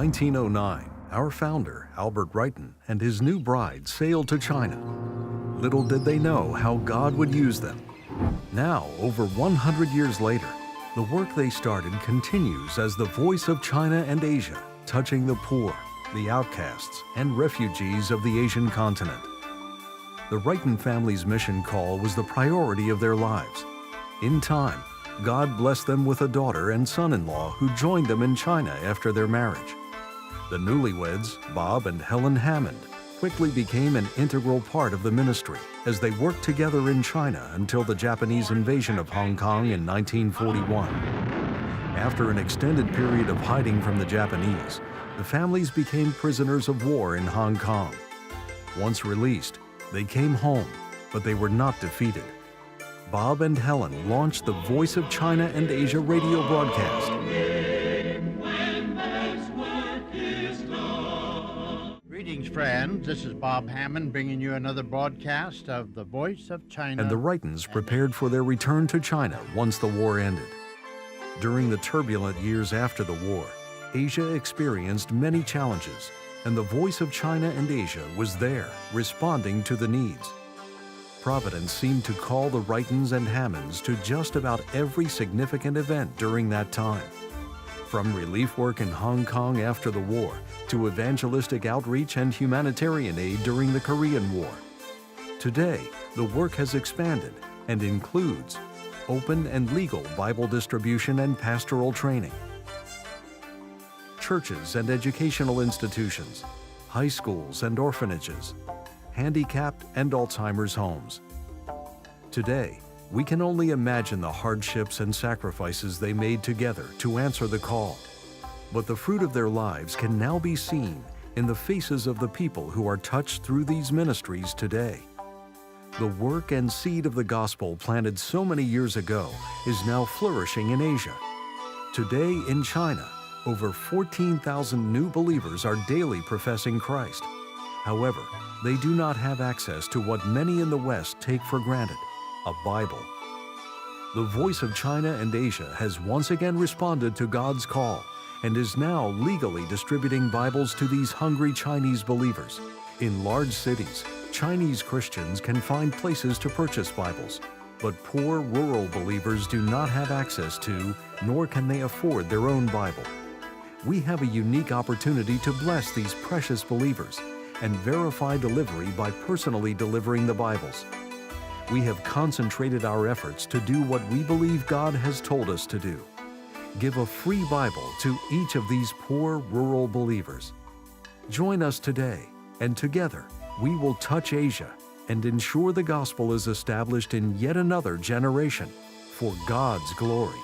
1909, our founder, Albert Wrighton, and his new bride sailed to China. Little did they know how God would use them. Now, over 100 years later, the work they started continues as the voice of China and Asia, touching the poor, the outcasts, and refugees of the Asian continent. The Wrighton family's mission call was the priority of their lives. In time, God blessed them with a daughter and son-in-law who joined them in China after their marriage. The newlyweds, Bob and Helen Hammond, quickly became an integral part of the ministry as they worked together in China until the Japanese invasion of Hong Kong in 1941. After an extended period of hiding from the Japanese, the families became prisoners of war in Hong Kong. Once released, they came home, but they were not defeated. Bob and Helen launched the Voice of China and Asia radio broadcast. Greetings, friends. This is Bob Hammond bringing you another broadcast of the Voice of China. And the Wrightons prepared for their return to China once the war ended. During the turbulent years after the war, Asia experienced many challenges, and the Voice of China and Asia was there, responding to the needs. Providence seemed to call the Wrightons and Hammonds to just about every significant event during that time. From relief work in Hong Kong after the war to evangelistic outreach and humanitarian aid during the Korean War. Today, the work has expanded and includes open and legal Bible distribution and pastoral training, churches and educational institutions, high schools and orphanages, handicapped and Alzheimer's homes. Today, we can only imagine the hardships and sacrifices they made together to answer the call. But the fruit of their lives can now be seen in the faces of the people who are touched through these ministries today. The work and seed of the gospel planted so many years ago is now flourishing in Asia. Today in China, over 14,000 new believers are daily professing Christ. However, they do not have access to what many in the West take for granted, a Bible. The Voice of China and Asia has once again responded to God's call and is now legally distributing Bibles to these hungry Chinese believers. In large cities, Chinese Christians can find places to purchase Bibles, but poor rural believers do not have access to, nor can they afford their own Bible. We have a unique opportunity to bless these precious believers and verify delivery by personally delivering the Bibles. We have concentrated our efforts to do what we believe God has told us to do. Give a free Bible to each of these poor rural believers. Join us today, and together we will touch Asia and ensure the gospel is established in yet another generation for God's glory.